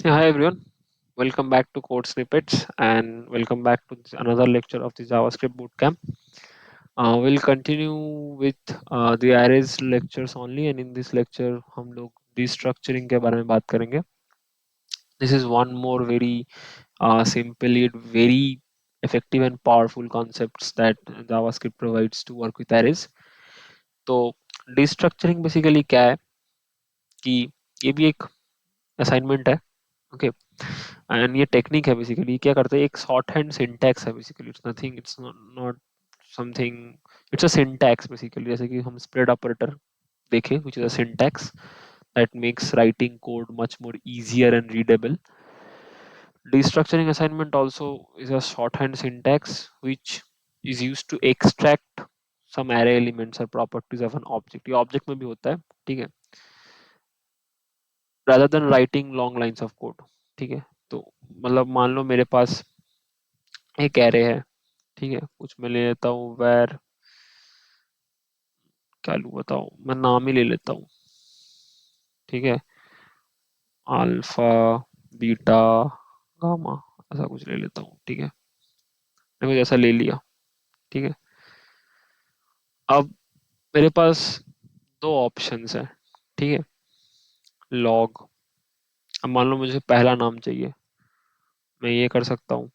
Yeah, hi everyone. Welcome back to Code Snippets and welcome back to another lecture of the JavaScript Bootcamp. We'll continue with the arrays lectures only, and in this lecture हम लोग destructuring के बारे में बात करेंगे. This is one more very simple yet very effective and powerful concepts that JavaScript provides to work with arrays. तो destructuring basically क्या है कि ये भी एक असाइनमेंट है. ओके, एंड ये टेक्निक है बेसिकली. क्या करते हैं, एक शॉर्ट हैंड सिंटैक्स है basically. It's nothing, it's not something, it's a syntax basically. जैसे कि हम स्प्रेड ऑपरेटर देखें, which is a syntax that makes writing code much more easier and readable. Destructuring assignment also is a shorthand syntax which is used to extract some array elements or properties of an object. ये object में भी होता है, ठीक है, rather than writing long lines of code. ठीक है, तो मतलब मान लो मेरे पास एक एरे है, ठीक है, कुछ मैं ले लेता हूँ वेर, क्या लूँ बताओ, मैं नाम ही ले लेता हूँ. ठीक है, अल्फा, बीटा, गामा, ऐसा कुछ ले लेता हूँ. ठीक है, मैंने कुछ ऐसा ले लिया. ठीक है, अब मेरे पास दो ऑप्शंस है. ठीक है, लॉग. अब मान लो मुझे पहला नाम चाहिए, मैं ये कर सकता हूँ.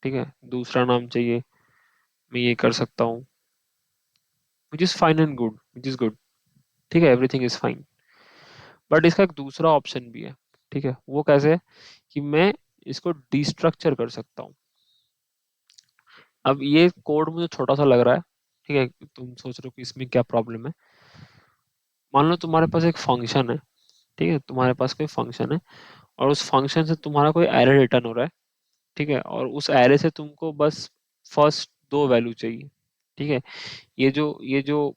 ठीक है, दूसरा नाम चाहिए, मैं ये कर सकता हूँ. Which is fine and good, which is good. ठीक है, एवरीथिंग इज फाइन. बट इसका एक दूसरा ऑप्शन भी है. ठीक है, वो कैसे, कि मैं इसको डिस्ट्रक्चर कर सकता हूँ. अब ये कोड मुझे छोटा सा लग रहा है. ठीक है, तुम सोच रहे हो कि इसमें क्या प्रॉब्लम है. मान लो तुम्हारे पास एक फंक्शन है. ठीक है, तुम्हारे पास कोई फंक्शन है और उस फंक्शन से तुम्हारा कोई एरे रिटर्न हो रहा है. ठीक है, और उस एरे से तुमको बस फर्स्ट दो वैल्यू चाहिए. ठीक है, ये जो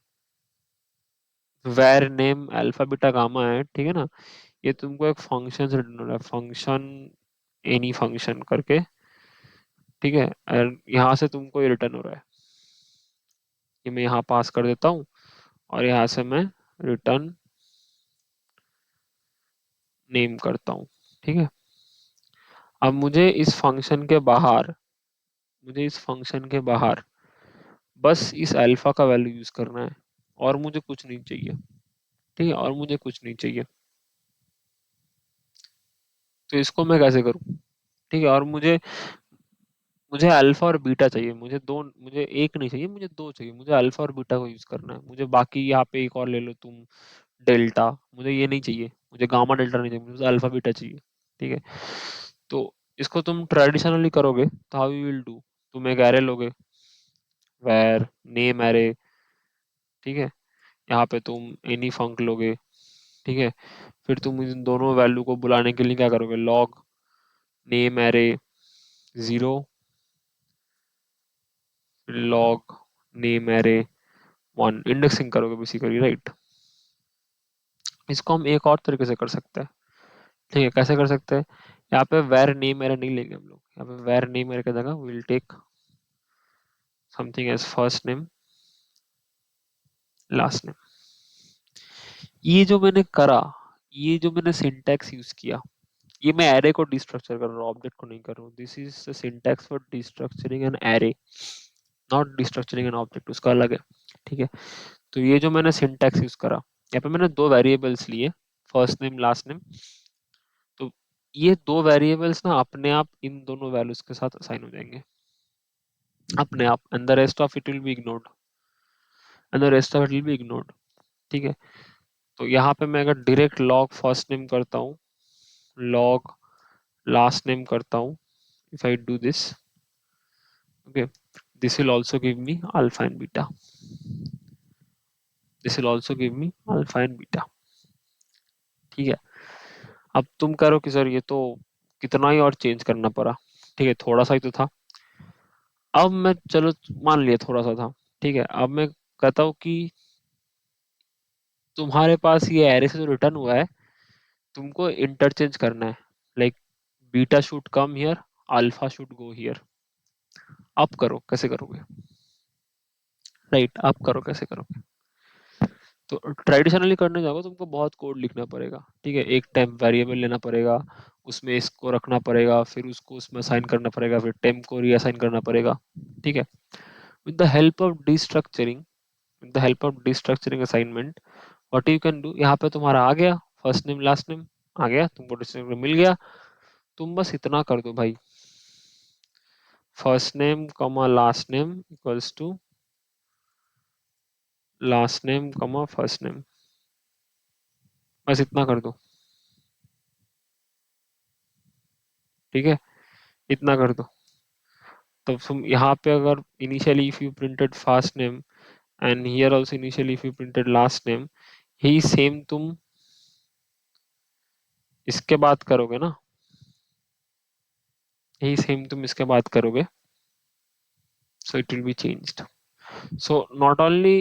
वैर नेम अल्फा बीटा गामा है, ठीक है ना, ये तुमको एक फंक्शन से रिटर्न हो रहा है, फंक्शन एनी फंक्शन करके. ठीक है, और यहाँ से तुमको ये रिटर्न हो रहा है. ये मैं यहाँ पास कर देता हूँ और यहाँ से मैं रिटर्न नेम करता हूँ. ठीक है, अब मुझे इस फंक्शन के बाहर बस इस अल्फा का वैल्यू यूज करना है और मुझे कुछ नहीं चाहिए. ठीक है, और मुझे कुछ नहीं चाहिए. तो इसको मैं कैसे करूँ. ठीक है, और मुझे मुझे अल्फा और बीटा चाहिए. मुझे एक नहीं चाहिए, मुझे दो चाहिए. मुझे अल्फा और बीटा को यूज करना है. मुझे बाकी यहाँ पे एक और ले लो तुम, डेल्टा. मुझे ये नहीं चाहिए, मुझे गामा डेल्टा नहीं चाहिए, मुझे अल्फा बीटा चाहिए. ठीक है, तो इसको तुम ट्रेडिशनली करोगे तो हाउ यू विल डू, तुम एक एरे लोगे, वेर नेम एरे. ठीक है, यहाँ पे तुम एनी फंक लोगे. ठीक है, फिर तुम इन दोनों वैल्यू को बुलाने के लिए क्या करोगे, log name array zero, log name array one, indexing करोगे बेसिकली, राइट. इसको हम एक और तरीके से कर सकते हैं. ठीक है, कैसे कर सकते हैं, यहाँ पे वेर नेम एरे नहीं लेंगे हम लोग. यहाँ पे वेर नेम एरे की जगह will take something as first name last name. ये जो मैंने सिंटैक्स यूज किया, ये मैं एरे को डिस्ट्रक्चर कर रहा हूँ, ऑब्जेक्ट को नहीं कर रहा हूँ. This is the syntax for destructuring an array, not destructuring an object, उसका अलग है. ठीक है, तो ये जो मैंने सिंटैक्स यूज करा, यहाँ पे मैंने दो वेरिएबल्स लिए, फर्स्ट नेम लास्ट नेम. तो ये दो वेरिएबल्स ना अपने आप इन दोनों वैल्यूज के साथ असाइन हो जाएंगे अपने आप, and the rest of it will be ignored, and the rest of it will be ignored. ठीक है, तो यहाँ पे मैं अगर डायरेक्ट लॉग फर्स्ट नेम करता हूँ, लॉग लास्ट नेम करता हूँ, if I do this, okay, this will also give me alpha and beta. This will also give me alpha and beta. ठीक है, अब तुम करो कि सर ये तो कितना ही और चेंज करना पड़ा. ठीक है, थोड़ा सा ही तो था. अब मैं, चलो मान लिया थोड़ा सा था. ठीक है, अब मैं कहता हूँ कि तुम्हारे पास ये एरे से जो रिटर्न हुआ है, तुमको इंटरचेंज करना है. Like beta should come here, alpha should go here. आप करो कैसे करोगे, राइट, आप करो कैसे करोगे. तो ट्रेडिशनली करने जाओगे तुमको बहुत कोड लिखना पड़ेगा, ठीक है, एक टेम्प वेरिएबल लेना पड़ेगा, उसमें इसको रखना पड़ेगा, फिर उसको उसमें असाइन करना पड़ेगा, फिर टेम्प को रीअसाइन करना पड़ेगा, ठीक है। With the help of destructuring, with the help of destructuring assignment, what you can do, यहाँ पे तुम्हारा आ गया फर्स्ट नेम लास्ट नेम, आ गया तुमको डिस्ट्रक्टर मिल गया, तुम बस इतना कर दो भाई, first name comma last name equals to last name comma first name, बस इतना कर दो, ठीक है, इतना कर दो। तो तुम यहाँ पे अगर initially if you printed first name and here also initially if you printed last name, he same तुम इसके बाद करोगे ना, यही सेम तुम इसके बाद करोगे, so it will be changed. So not only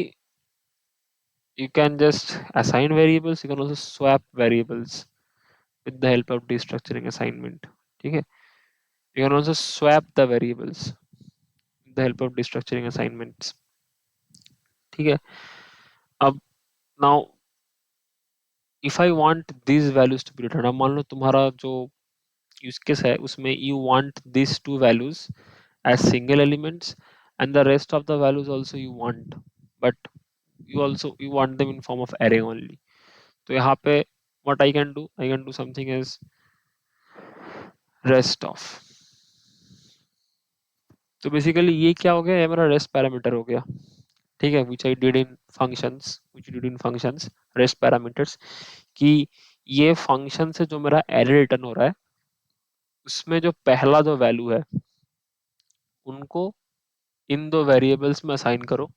you can just assign variables, you can also swap variables with the help of destructuring assignment, ठीक है, you can also swap the variables with the help of destructuring assignments, ठीक है। अब now if I want these values to be returned, अब मान लो तुम्हारा जो use case है उसमें you want these two values as single elements and the rest of the values also you want, but you want them in form of array only, तो यहाँ पे what I can do something as rest of, तो basically ये क्या हो गया, ये मेरा रेस्ट पैरामीटर हो गया, ठीक है, which I did in functions, which did in functions rest parameters, कि ये फंक्शन से जो मेरा एरर रिटर्न हो रहा है उसमें जो पहला जो वैल्यू है उनको इन दो वेरिएबल्स में असाइन करो,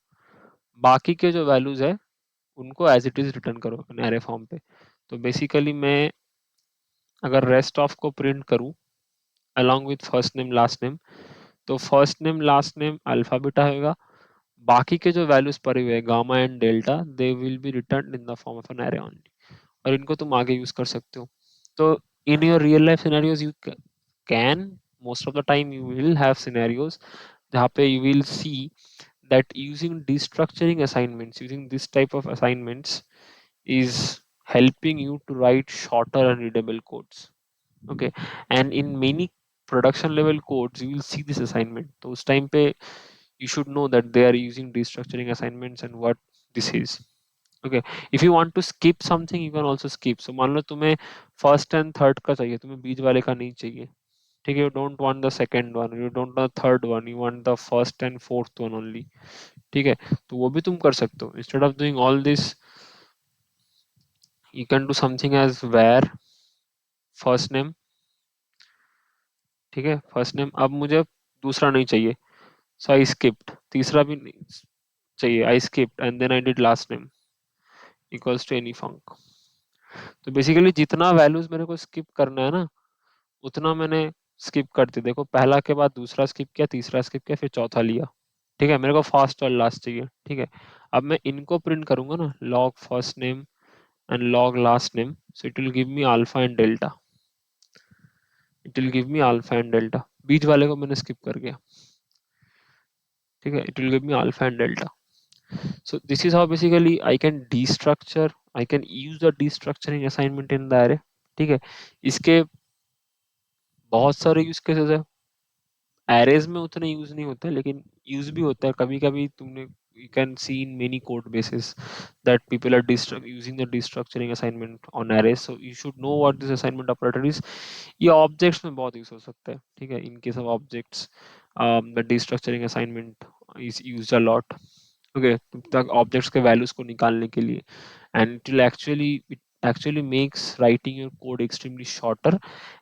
बाकी के जो वैल्यूज है उनको एज इट इज रिटर्न करो एरे फॉर्म पे। तो बेसिकली मैं अगर रेस्ट ऑफ को प्रिंट करूं along with first name last name, तो first name last name alpha beta होगा, बाकी के जो वैल्यूज पड़े हुए हैं gamma and delta they will be return in the form of an array only, और इनको तुम आगे यूज कर सकते हो। तो in your real life scenarios you can most of the time you will have scenarios जहाँ पे you will see that using destructuring assignments, using this type of assignments is helping you to write shorter and readable codes, okay, and in many production level codes you will see this assignment, तो उस time पे you should know that they are using destructuring assignments and what this is, okay। if you want to skip something you can also skip, so मान लो तुम्हें first and third का चाहिए, तुम्हें बीच वाले का नहीं चाहिए, ठीक है, you don't want the second one, you don't want the third one, you want the first and fourth one only, ठीक है, तो वो भी तुम कर सकते हो, instead of doing all this you can do something as where first name, ठीक है, फर्स्ट नेम, अब मुझे दूसरा नहीं चाहिए, सो आई स्किप्ड, तीसरा भी नहीं चाहिए, I skipped and then I did last name equals to any func, तो बेसिकली जितना वैल्यूज मेरे को स्किप करना है ना उतना मैंने स्किप कर दिया, देखो पहला के बाद दूसरा स्किप किया, तीसरा स्किप किया, फिर चौथा लिया, ठीक है, मेरे को फर्स्ट और लास्ट चाहिए, ठीक है। अब मैं इनको प्रिंट करूंगा ना, log first name and log last name, so it will give me alpha and delta, it will give me alpha and delta, बीच वाले को मैंने स्किप कर गया, ठीक है, it will give me alpha and delta. So this is how basically I can destructure, I can use the destructuring assignment in the array, ठीक है। इसके बहुत सारे यूज केसेस है, एरेज में उतने यूज नहीं होते लेकिन यूज भी होता है कभी कभी, तुमने you can see in many code bases that people are using the destructuring assignment on arrays, so you should know what this assignment operator is। ये ऑब्जेक्ट्स में बहुत यूज हो सकता है, ठीक है, in case of objects the destructuring assignment is used a lot, okay, तक objects के वैल्यूज को निकालने के लिए, and it actually makes writing your code extremely shorter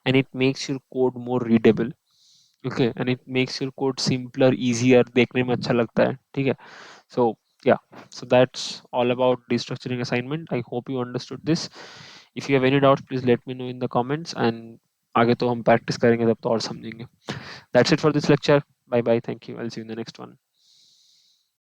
and it makes your code more readable, okay, and it makes your code simpler, easier, देखने में अच्छा लगता है, ठीक है। So yeah, so that's all about destructuring assignment, I hope you understood this, if you have any doubts please let me know in the comments, and आगे तो हम प्रैक्टिस करेंगे तब तो और समझेंगे। That's it for this lecture, bye bye, thank you, I'll see you in the next one।